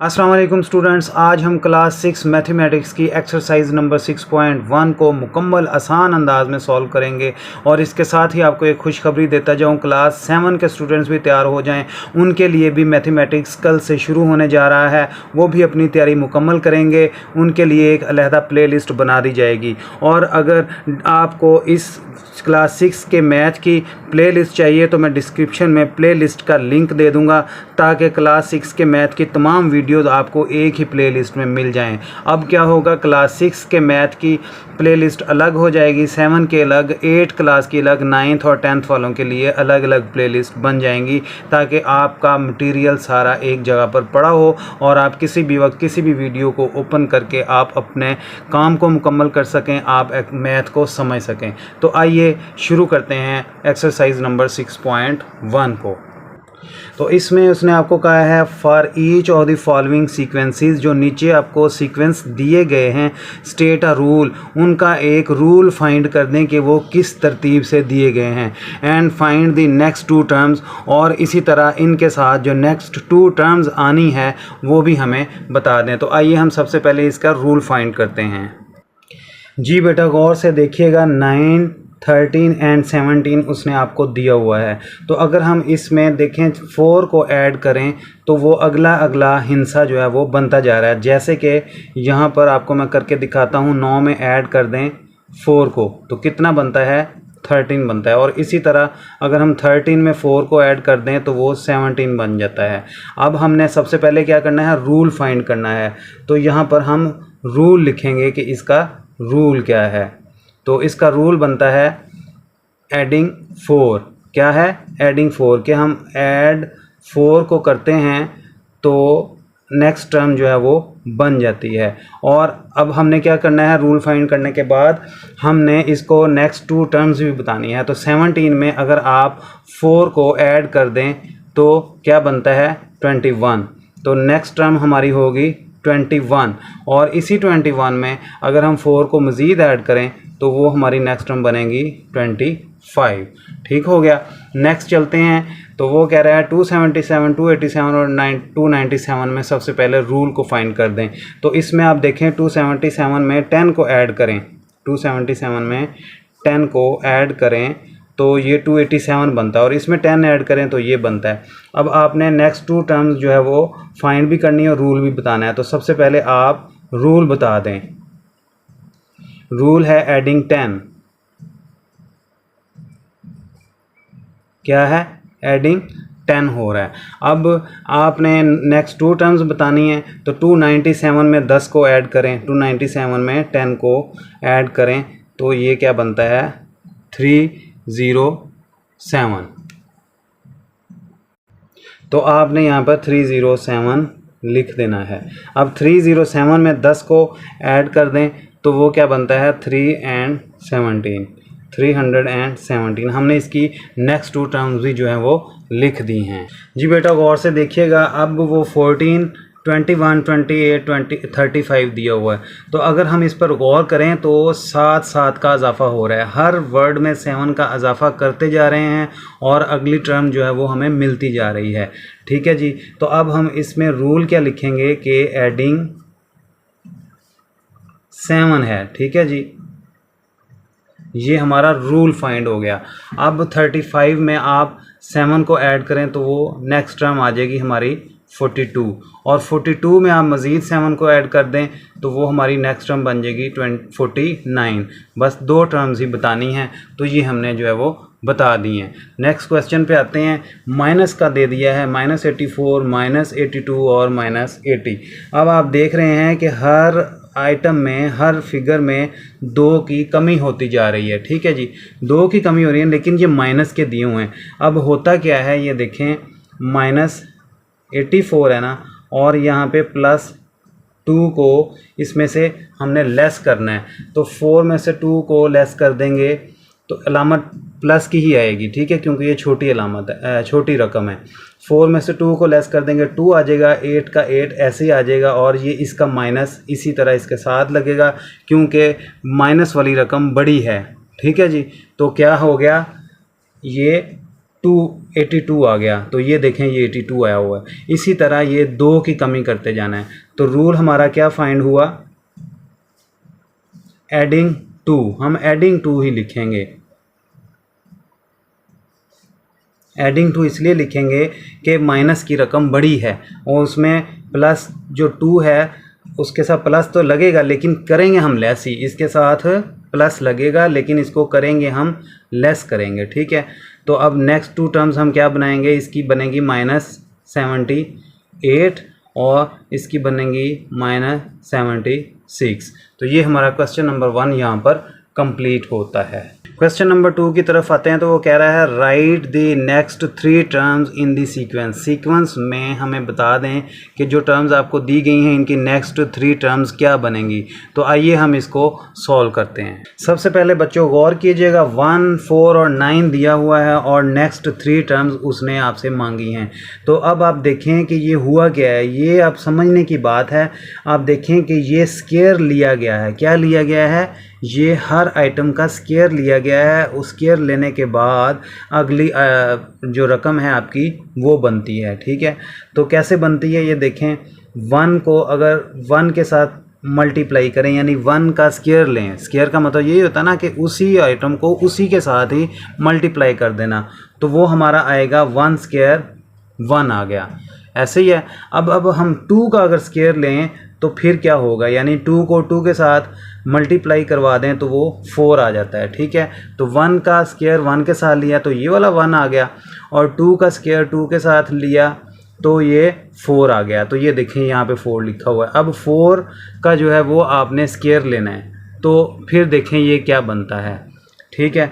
अस्सलाम वालेकुम स्टूडेंट्स, आज हम क्लास 6 मैथमेटिक्स की एक्सरसाइज नंबर 6.1 को मुकम्मल आसान अंदाज में सॉल्व करेंगे। और इसके साथ ही आपको एक खुशखबरी देता जाऊं, क्लास 7 के स्टूडेंट्स भी तैयार हो जाएं, उनके लिए भी मैथमेटिक्स कल से शुरू होने जा रहा है, वो भी अपनी तैयारी मुकम्मल करेंगे। उनके लिए एक अलहदा प्लेलिस्ट बना दी जाएगी। और अगर आपको इस क्लास 6 के मैथ की प्लेलिस्ट चाहिए तो मैं डिस्क्रिप्शन में प्लेलिस्ट का लिंक दे दूंगा, ताकि क्लास 6 के मैथ की तमाम वीडियोस आपको एक ही प्लेलिस्ट में मिल जाएं। अब क्या होगा, क्लास 6 के मैथ की प्लेलिस्ट अलग हो जाएगी, 7 के अलग, 8 क्लास की अलग, 9th और 10th वालों के लिए अलग अलग प्लेलिस्ट बन जाएंगी, ताकि आपका मटेरियल सारा एक जगह पर पड़ा हो और आप किसी भी वक्त किसी भी वीडियो को ओपन करके आप अपने काम को मुकम्मल कर सकें, आप मैथ को समझ सकें। तो आइए शुरू करते हैं एक्सरसाइज नंबर 6.1 को। तो इसमें उसने आपको कहा है for each of the following sequences, जो नीचे आपको सीक्वेंस दिए गए हैं, स्टेट अ रूल, उनका एक रूल फाइंड कर दें कि वो किस तरतीब से दिए गए हैं। And find the next two terms, और इसी तरह इनके साथ जो नेक्स्ट टू टर्म्स आनी है वो भी हमें बता दें। तो आइए हम सबसे पहले इसका रूल फाइंड करते हैं। जी बेटा गौर से देखिएगा, 9, 13 एंड 17 उसने आपको दिया हुआ है। तो अगर हम इसमें देखें 4 को ऐड करें तो वो अगला हिस्सा जो है वो बनता जा रहा है। जैसे कि यहाँ पर आपको मैं करके दिखाता हूँ, 9 में ऐड कर दें 4 को तो कितना बनता है, 13 बनता है। और इसी तरह अगर हम 13 में 4 को ऐड कर दें तो वो 17 बन जाता है। अब हमने सबसे पहले क्या करना है, रूल फाइंड करना है। तो यहाँ पर हम रूल लिखेंगे कि इसका रूल क्या है। तो इसका रूल बनता है एडिंग 4। क्या है, एडिंग 4, कि हम ऐड 4 को करते हैं तो नेक्स्ट टर्म जो है वो बन जाती है। और अब हमने क्या करना है, रूल फाइंड करने के बाद हमने इसको नेक्स्ट टू टर्म्स भी बतानी है। तो 17 में अगर आप 4 को ऐड कर दें तो क्या बनता है, 21। तो नेक्स्ट टर्म हमारी होगी 21। और इसी 21 में अगर हम 4 को मज़ीद ऐड करें तो वो हमारी नेक्स्ट टर्म बनेगी 25। ठीक हो गया। नेक्स्ट चलते हैं। तो वो कह रहा है 277, 287 और 297 में सबसे पहले रूल को फाइंड कर दें। तो इसमें आप देखें 277 में 10 को ऐड करें, 277 में 10 को ऐड करें तो ये 287 बनता है, और इसमें 10 ऐड करें तो ये बनता है। अब आपने नेक्स्ट टू टर्म्स जो है वो फाइंड भी करनी है और रूल भी बताना है। तो सबसे पहले आप रूल बता दें। रूल है एडिंग 10। क्या है, एडिंग 10 हो रहा है। अब आपने नेक्स्ट टू टर्म्स बतानी है। तो 297 में 10 को ऐड करें, 297 में 10 को ऐड करें तो ये क्या बनता है, 307। तो आपने यहाँ पर 307 लिख देना है। अब 307 में 10 को ऐड कर दें तो वो क्या बनता है, 317। हमने इसकी नेक्स्ट टू टर्म्स भी जो है वो लिख दी हैं। जी बेटा गौर से देखिएगा, अब वो 14, 21, 28, 35 दिया हुआ है। तो अगर हम इस पर गौर करें तो 7 का इजाफा हो रहा है, हर वर्ड में 7 का इजाफा करते जा रहे हैं और अगली टर्म जो है वो हमें मिलती जा रही है। ठीक है जी। तो अब हम इसमें रूल क्या लिखेंगे कि एडिंग 7 है। ठीक है जी, ये हमारा रूल फाइंड हो गया। अब 35 में आप 7 को ऐड करें तो वो नेक्स्ट टर्म आ जाएगी हमारी 42, और 42 में आप मज़ीद 7 को ऐड कर दें तो वो हमारी नेक्स्ट टर्म बन जाएगी 49। बस 2 टर्म्स ही बतानी हैं, तो ये हमने जो है वो बता दी हैं। नेक्स्ट क्वेश्चन पे आते हैं। माइनस का दे दिया है, -84, -82 और -80। अब आप देख रहे हैं कि हर आइटम में, हर फिगर में 2 की कमी होती जा रही है। ठीक है जी, 2 की कमी हो रही है, लेकिन ये माइनस के दिए हुए हैं। अब होता क्या है, ये देखें, -84 है ना, और यहाँ पे +2 को इसमें से हमने लेस करना है। तो 4 में से 2 को लेस कर देंगे तो अलामत प्लस की ही आएगी। ठीक है, क्योंकि ये छोटी अलामत है, छोटी रकम है। 4 में से 2 को लेस कर देंगे, 2 आ जाएगा, 8 का 8 ऐसे ही आ जाएगा, और ये इसका माइनस इसी तरह इसके साथ लगेगा, क्योंकि माइनस वाली रकम बड़ी है। ठीक है जी। तो क्या हो गया, ये 82 आ गया, तो ये देखें ये 82 आया हुआ है। इसी तरह ये 2 की कमी करते जाना है। तो रूल हमारा क्या फाइंड हुआ, एडिंग 2, हम एडिंग 2 ही लिखेंगे। एडिंग 2 इसलिए लिखेंगे कि माइनस की रकम बड़ी है और उसमें प्लस जो 2 है उसके साथ प्लस तो लगेगा, लेकिन करेंगे हम लेस ही। इसके साथ प्लस लगेगा लेकिन इसको करेंगे हम लेस करेंगे, ठीक है। तो अब नेक्स्ट 2 टर्म्स हम क्या बनाएंगे, इसकी बनेगी -78 और इसकी बनेगी -76। तो ये हमारा क्वेश्चन नंबर 1 यहाँ पर कंप्लीट होता है। क्वेश्चन नंबर 2 की तरफ आते हैं तो वो कह रहा है right the next 3 terms in the sequence. Sequence में हमें बता दें कि जो टर्म्स आपको दी गई हैं इनकी नेक्स्ट 3 टर्म्स क्या बनेंगी। तो आइए हम इसको सॉल्व करते हैं। सबसे पहले बच्चों गौर कीजिएगा, 1, 4 और 9 दिया हुआ है और नेक्स्ट 3 टर्म्स उसने आपसे मांगी हैं। तो अब आप देखें कि ये हुआ क्या है, ये आप समझने की बात है। आप देखें कि ये स्क्वायर लिया गया है। क्या लिया गया है, ये हर आइटम का स्क्वायर लिया गया है। उस स्क्वायर लेने के बाद अगली जो रकम है आपकी वो बनती है, ठीक है। तो कैसे बनती है ये देखें, 1 को अगर 1 के साथ मल्टीप्लाई करें यानी 1 का स्क्वायर लें, स्क्वायर का मतलब यही होता है ना कि उसी आइटम को उसी के साथ ही मल्टीप्लाई कर देना, तो वो हमारा आएगा 1 स्क्वायर 1 आ गया। ऐसे ही है। अब हम 2 का अगर स्क्वायर लें तो फिर क्या होगा, यानी 2 को 2 के साथ मल्टीप्लाई करवा दें तो वो 4 आ जाता है, ठीक है। तो 1 का स्क्वायर 1 के साथ लिया तो ये वाला 1 आ गया और 2 का स्क्वायर 2 के साथ लिया तो ये 4 आ गया। तो ये देखें यहाँ पे 4 लिखा हुआ है। अब 4 का जो है वो आपने स्क्वायर लेना है, तो फिर देखें ये क्या बनता है, ठीक है।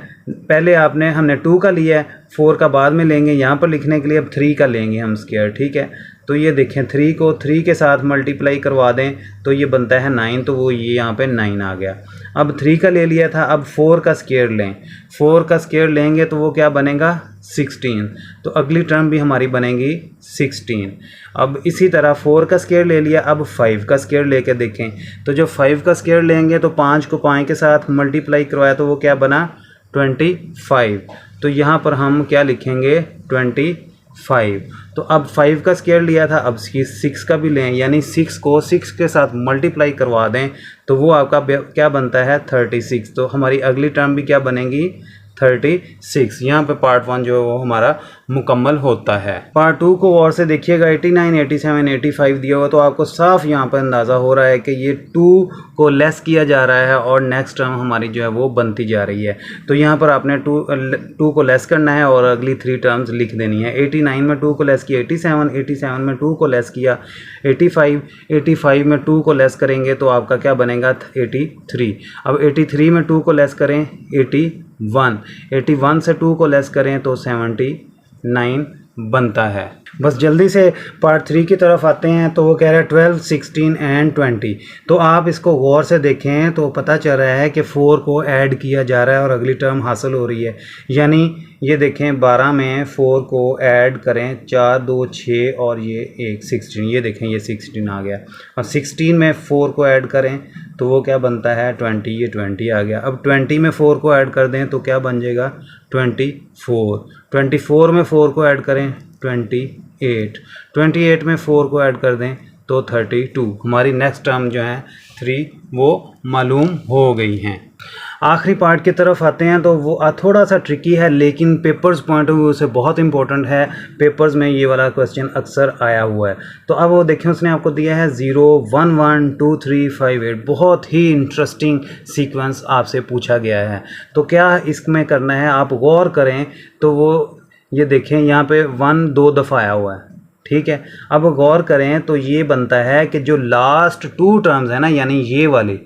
पहले हमने 2 का लिया है, 4 का बाद में लेंगे यहाँ पर लिखने के लिए। अब 3 का लेंगे हम स्क्वायर, ठीक है। तो ये देखें 3 को 3 के साथ मल्टीप्लाई करवा दें तो ये बनता है 9, तो वो ये यहाँ पे 9 आ गया। अब 3 का ले लिया था, अब 4 का स्क्वायर लें, 4 का स्क्वायर लेंगे तो वो क्या बनेगा 16, तो अगली टर्म भी हमारी बनेगी 16। अब इसी तरह 4 का स्क्वायर ले लिया, अब 5 का स्क्वायर लेके देखें तो जो 5 का स्क्वायर लेंगे तो 5 को 5 के साथ मल्टीप्लाई करवाया तो वो क्या बना 25। तो यहाँ पर हम क्या लिखेंगे 25। तो अब 5 का स्क्वायर लिया था, अब 6 का भी लें, यानी 6 को 6 के साथ मल्टीप्लाई करवा दें तो वो आपका क्या बनता है 36। तो हमारी अगली टर्म भी क्या बनेगी 36। यहाँ पे पार्ट 1 जो है वो हमारा मुकम्मल होता है। पार्ट 2 को और से देखिएगा, 89, 87, 85 दिया हुआ, तो आपको साफ यहाँ पर अंदाज़ा हो रहा है कि ये 2 को लेस किया जा रहा है और नेक्स्ट टर्म हमारी जो है वो बनती जा रही है। तो यहाँ पर आपने 2 को लेस करना है और अगली 3 टर्म्स लिख देनी है। 89 में 2 को लेस किया 87, 87 में 2 को लेस किया 85, 85 में 2 को लेस करेंगे तो आपका क्या बनेगा 83। अब 83 में 2 को लेस करें 81, 81 से 2 को लेस करें तो 79 बनता है। बस जल्दी से पार्ट 3 की तरफ आते हैं। तो वो कह रहा है 12, 16 एंड 20। तो आप इसको गौर से देखें तो पता चल रहा है कि 4 को ऐड किया जा रहा है और अगली टर्म हासिल हो रही है। यानी ये देखें 12 में 4 को ऐड करें, 4, 2, 6 और ये 1 16, ये देखें ये 16 आ गया। और 16 में 4 को ऐड करें तो वो क्या बनता है 20, ये 20 आ गया। अब 20 में 4 को ऐड कर दें तो क्या बन जाएगा 24। 24 में 4 को ऐड करें 28, 28 में 4 को ऐड कर दें तो 32। हमारी नेक्स्ट टर्म जो है 3 वो मालूम हो गई हैं। आखिरी पार्ट की तरफ आते हैं तो वो थोड़ा सा ट्रिकी है, लेकिन पेपर्स पॉइंट ऑफ व्यू से बहुत इंपॉर्टेंट है। पेपर्स में ये वाला क्वेश्चन अक्सर आया हुआ है। तो अब वो देखें उसने आपको दिया है 0, 1, 1, 2, 3, 5, 8। बहुत ही इंटरेस्टिंग सीक्वेंस आपसे पूछा गया है। तो क्या इसमें करना है आप गौर करें तो वो ये देखें यहाँ पे 1 2 दफ़ा आया हुआ है, ठीक है। अब गौर करें तो ये बनता है कि जो लास्ट 2 टर्म्स है ना, यानी ये वाली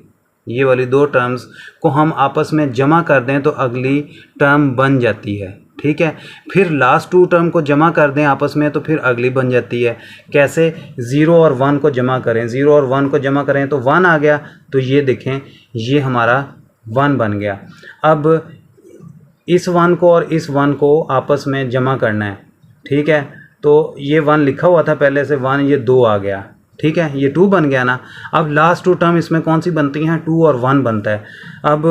2 टर्म्स को हम आपस में जमा कर दें तो अगली टर्म बन जाती है, ठीक है। फिर लास्ट 2 टर्म को जमा कर दें आपस में तो फिर अगली बन जाती है। कैसे 0 और 1 को जमा करें, 0 और 1 को जमा करें तो 1 आ गया। तो ये देखें ये हमारा 1 बन गया। अब इस 1 को और इस 1 को आपस में जमा करना है, ठीक है। तो ये 1 लिखा हुआ था पहले से 1, ये 2 आ गया, ठीक है। ये 2 बन गया ना। अब लास्ट 2 टर्म इसमें कौन सी बनती हैं 2 और 1 बनता है। अब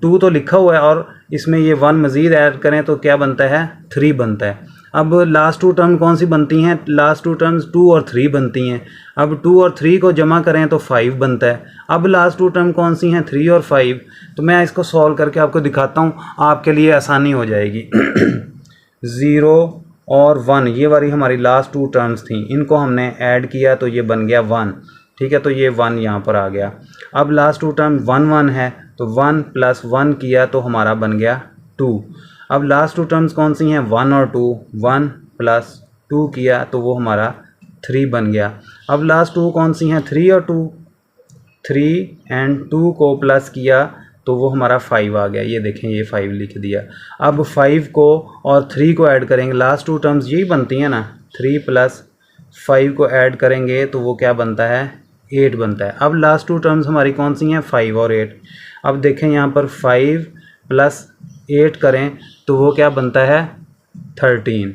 2 तो लिखा हुआ है और इसमें ये 1 मज़ीद ऐड करें तो क्या बनता है 3 बनता है। अब लास्ट टू टर्म कौन सी बनती हैं? लास्ट टू टर्म्स 2 और 3 बनती हैं। अब 2 और 3 को जमा करें तो 5 बनता है। अब लास्ट टू टर्म कौन सी हैं? 3 और 5। तो मैं इसको सॉल्व करके आपको दिखाता हूँ, आपके लिए आसानी हो जाएगी। 0 और 1 ये वाली हमारी लास्ट टू टर्म्स थी, इनको हमने ऐड किया तो ये बन गया 1। ठीक है, तो ये 1 यहाँ पर आ गया। अब लास्ट टू टर्म 1 1 है, तो 1 प्लस 1 किया तो हमारा बन गया 2। अब लास्ट टू टर्म्स कौन सी हैं? 1 और 2। 1 प्लस 2 किया तो वो हमारा 3 बन गया। अब लास्ट टू कौन सी हैं? 3 और 2। 3 एंड 2 को प्लस किया तो वो हमारा 5 आ गया। ये देखें, ये 5 लिख दिया। अब 5 को और 3 को ऐड करेंगे, लास्ट टू टर्म्स यही बनती हैं ना, 3 प्लस 5 को ऐड करेंगे तो वो क्या बनता है? 8 बनता है। अब लास्ट टू टर्म्स हमारी कौन सी हैं? 5 और 8। अब देखें यहाँ पर 5 प्लस 8 करें तो वो क्या बनता है? 13।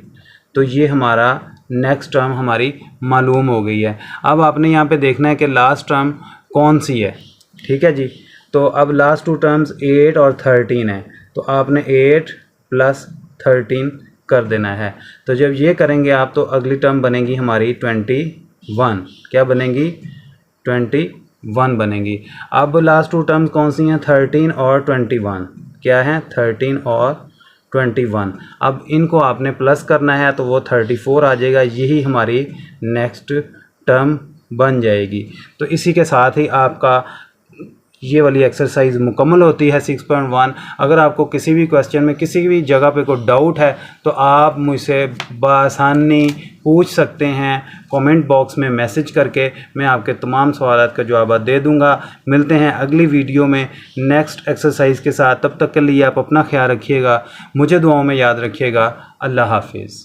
तो ये हमारा नेक्स्ट टर्म हमारी मालूम हो गई है। अब आपने यहाँ पे देखना है कि लास्ट टर्म कौन सी है। ठीक है जी, तो अब लास्ट टू टर्म्स 8 और 13 है, तो आपने 8 प्लस 13 कर देना है। तो जब ये करेंगे आप तो अगली टर्म बनेगी हमारी 21। क्या बनेगी? 21 बनेगी। अब लास्ट टू टर्म्स कौन सी हैं? 13 और 21। क्या है? 13 और 21। अब इनको आपने प्लस करना है तो वो 34 आ जाएगा। यही हमारी नेक्स्ट टर्म बन जाएगी। तो इसी के साथ ही आपका ये वाली एक्सरसाइज मुकम्मल होती है 6.1। अगर आपको किसी भी क्वेश्चन में किसी भी जगह पे कोई डाउट है तो आप मुझसे बआसानी पूछ सकते हैं। कमेंट बॉक्स में मैसेज करके मैं आपके तमाम सवालात का जवाब दे दूंगा। मिलते हैं अगली वीडियो में नेक्स्ट एक्सरसाइज के साथ। तब तक के लिए आप अपना ख्याल रखिएगा, मुझे दुआओं में याद रखिएगा। अल्लाह हाफिज़।